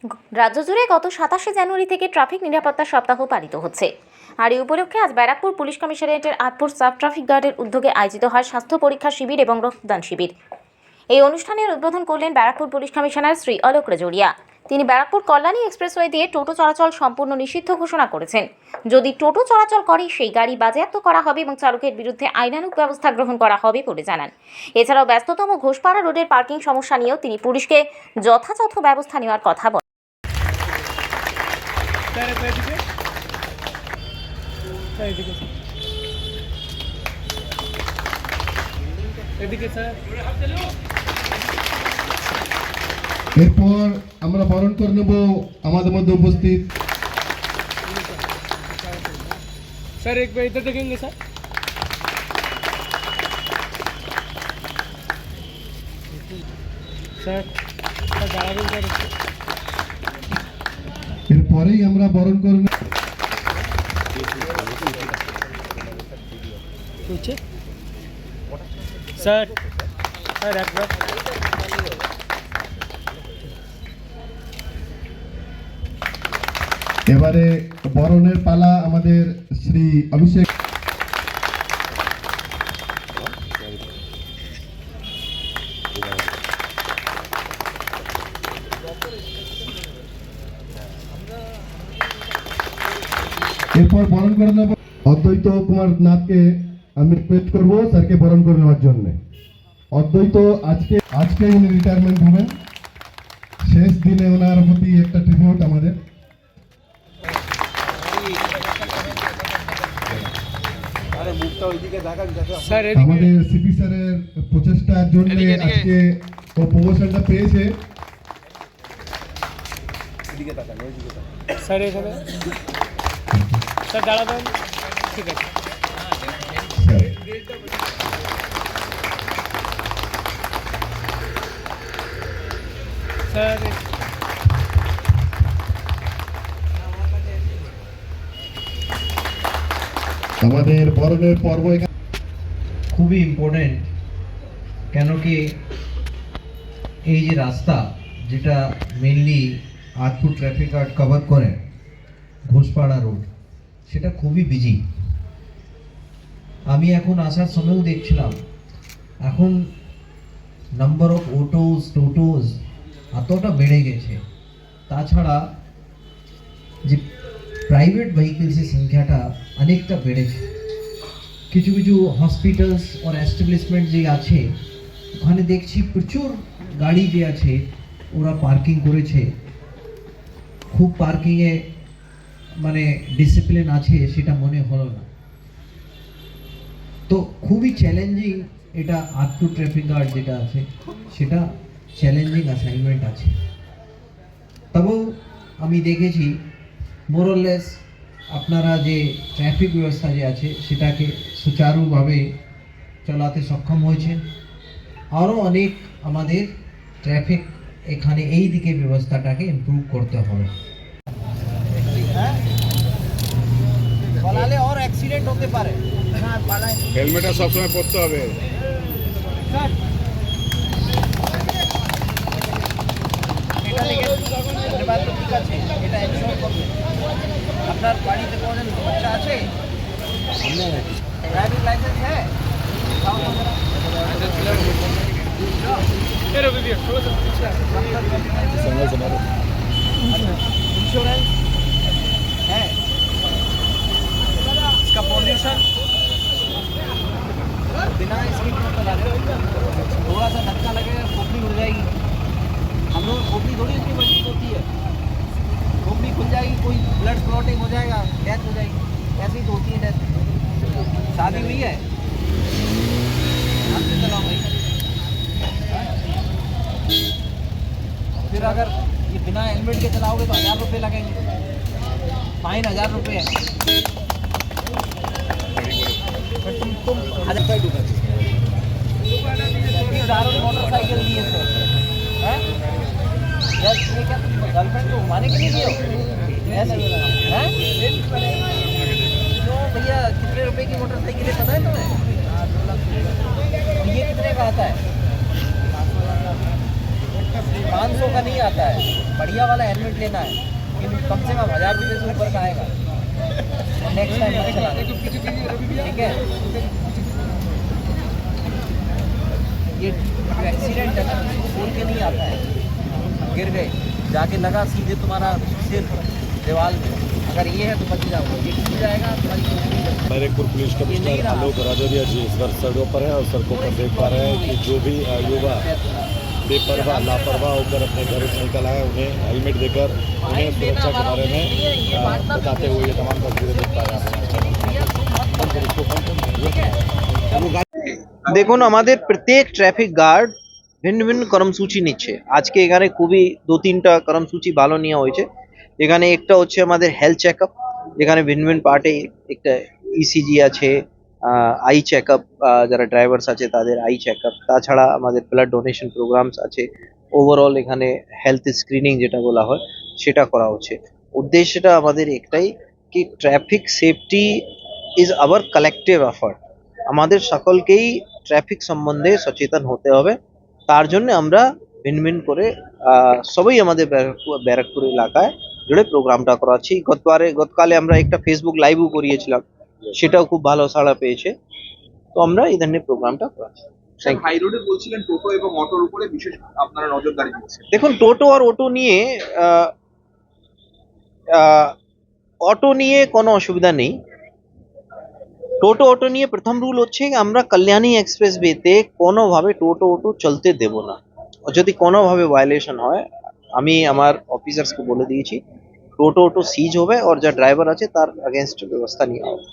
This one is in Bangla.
রাজ্য জুড়ে গত 27শে জানুয়ারি থেকে ট্রাফিক নিরাপত্তা সপ্তাহ পালিত হচ্ছে। আর এই উপলক্ষে আজ ব্যারাকপুর পুলিশ কমিশনারেটের আতপুর সাব ট্রাফিক গার্ডের উদ্যোগে আয়োজিত হয় স্বাস্থ্য পরীক্ষা শিবির এবং রক্তদান শিবির। এই অনুষ্ঠানের উদ্বোধন করলেন ব্যারাকপুর পুলিশ কমিশনার শ্রী অলোক রাজোরিয়া। তিনি ব্যারাকপুর কল্যাণী এক্সপ্রেসওয়ে দিয়ে টোটো চলাচল সম্পূর্ণ নিষিদ্ধ ঘোষণা করেছেন। যদি টোটো চলাচল করে সেই গাড়ি বাজেয়াপ্ত করা হবে এবং চালকের বিরুদ্ধে আইনানুগ ব্যবস্থা গ্রহণ করা হবে বলে জানান। এছাড়াও ব্যস্ততম ঘোষপাড়া রোডের পার্কিং সমস্যা নিয়েও তিনি পুলিশকে যথাযথ ব্যবস্থা নেওয়ার কথা বলেন। এরপর আমরা বরণ করে নেব আমাদের মধ্যে উপস্থিত सर। एक बार इधर देखेंगे सर। सर এরপরেই আমরা বরণ করে নেব सर। सर एक बार এবারে বরণের পালা আমাদের শ্রী অভিষেক। এরপর বরণ করে নেব অদ্বৈত কুমার নাথকে। আমি রিকোয়েস্ট করবো স্যারকে বরণ করে নেওয়ার জন্য। অদ্বৈত আজকে উনি রিটায়ারমেন্ট হবেন। শেষ দিনে ওনার প্রতি একটা ট্রিবিউট আমাদের। আমাদের সিপি স্যারের প্রচেষ্টার জন্য আজকে ও প্রমোশনটা পেয়েছে। স্যার এখানে স্যার দাঁড়াবেন, ঠিক আছে স্যার। আমাদের বরণের পর্ব খুবই ইম্পর্টেন্ট, কেন কি এই যে রাস্তা যেটা mainly Atpur traffic guard cover করে ঘোষপাড়া রোড, সেটা খুবই বিজি। আমি এখন আসার সময়ও দেখছিলাম এখন নাম্বার অফ অটোস টোটোস এতটা বেড়ে গেছে। তাছাড়া যে প্রাইভেট ভেহিকলসের সংখ্যাটা অনেকটা বেড়েছে। কিছু কিছু হসপিটালস আর এস্টাবলিশমেন্ট যে আছে ওখানে দেখছি প্রচুর গাড়ি যে আছে ওরা পার্কিং করেছে। খুব পার্কিংয়ে মানে ডিসিপ্লিন আছে সেটা মনে হলো না। তো খুবই চ্যালেঞ্জিং এটা আতপুর ট্রাফিক গার্ড যেটা আছে সেটা চ্যালেঞ্জিং অ্যাসাইনমেন্ট আছে। তবেও আমি দেখেছি মোরলেস আপনারা যে ট্রাফিক ব্যবস্থা যে আছে সেটাকে সুচারুভাবে চালাতে সক্ষম হয়েছে। আরও অনেক আমাদের ট্রাফিক এখানে এই দিকে ব্যবস্থাটাকে ইমপ্রুভ করতে হবে। পালালে আর অ্যাক্সিডেন্ট হতে পারে। হেলমেটটা সবসময় পরতে হবে। ঠিক আছে, এটা এনশোর করবে। আপনার বাড়িতে কোন বাচ্চা আছে? ড্রাইভিং লাইসেন্স হ্যাঁ? इंश्योरेंस है? इसका पॉल्यूशन बिना इसके क्यों चला रहे हो? थोड़ा सा धक्का लगेगा खोपड़ी उड़ जाएगी। हम लोग खोपड़ी थोड़ी इतनी मजबूत होती है, खोपड़ी खुल जाएगी, कोई ब्लड क्लॉटिंग हो जाएगा, डेथ हो जाएगी। ऐसे ही तो होती है डेथ। शादी हुई है हमसे चलाओ भाई। फिर अगर ये बिना हेलमेट के चलाओगे तो 1000 रुपये लगेंगे, फाइन 1000 रुपये है। तुम हजारों मोटरसाइकिल दिए थे हैं? ये क्या तुम गर्लफ्रेंड को घुमाने के लिए दिए हो ऐसे हैं? तो भैया कितने रुपए की मोटरसाइकिल है पता है तुम्हें? ये कितने का आता है? 500 का नहीं आता है, बढ़िया वाला हेलमेट लेना है, लेकिन कम से कम 1000 रुपये से ऊपर का आएगा। नेक्स्ट टाइम मत चलाना, ठीक है। ये एक्सीडेंट है ना, बोल के नहीं आता है, गिर गए, जाके लगा सीधे तुम्हारा सिर दीवार में, अगर ये है तो बच जाओगे, ये टूट जाएगा तुम्हारी जिंदगी बच जाएगी। बैरकपुर पुलिस कमिश्नर आलोक राजौरिया जी इस बार सड़कों पर है और सड़कों पर देख पा रहे हैं कि जो भी युवा बेपरवाह लापरवाह होकर अपने घर से निकल आए उन्हें हेलमेट देकर उन्हें सुरक्षा के बारे में बताते हुए ये तमाम तस्वीरें देख पा रहे हैं। দেখুন আমাদের প্রত্যেক ট্রাফিক গার্ড ভিন্ন ভিন্ন কর্মসূচি নিচ্ছে। আজকে এখানে খুবই 2-3টা কর্মসূচি ভালো নেওয়া হয়েছে। এখানে একটা হচ্ছে আমাদের হেলথ চেকআপ, যেখানে ভিন্ন ভিন্ন পার্টে একটা ইসিজি আছে, আই চেকআপ, যারা ড্রাইভার্স আছে তাদের আই চেকআপ, তাছাড়া আমাদের ব্লাড ডোনেশন প্রোগ্রামস আছে। ওভারঅল এখানে হেলথ স্ক্রিনিং যেটা বলা হয় সেটা করা হচ্ছে। উদ্দেশ্যটা আমাদের একটাই কি traffic safety is our collective effort. আমাদের সকলকেই ট্রাফিক সম্বন্ধে সচেতন হতে হবে। তার জন্য আমরা ভিন্ন ভিন্ন করে সবাই আমাদের ব্যারাকপুর এলাকায় জুড়ে প্রোগ্রামটা করাচ্ছি। গতকালে আমরা একটা ফেসবুক লাইভও করিয়েছিলাম, সেটাও খুব ভালো সাড়া পেয়েছে। তো আমরা এই ধরনের প্রোগ্রামটা করাচ্ছি। হাই রোডে বলছিলেন টোটো এবং অটোর উপরে বিশেষ আপনারা নজরদারি দিচ্ছেন। দেখুন টোটো আর অটো নিয়ে কোনো অসুবিধা নেই। অটো নিয়ে প্রথম রুল হচ্ছে আমরা কল্যাণী এক্সপ্রেস ওয়েতে কোনোভাবে অটো চলতে দেব না। যদি কোনোভাবে ভায়োলেশন হয় আমি আমার অফিসার্সকে বলে দিয়েছি, অটো সিজ হবে আর যা ড্রাইভার আছে তার अगेंस्ट ব্যবস্থা নেওয়া হবে।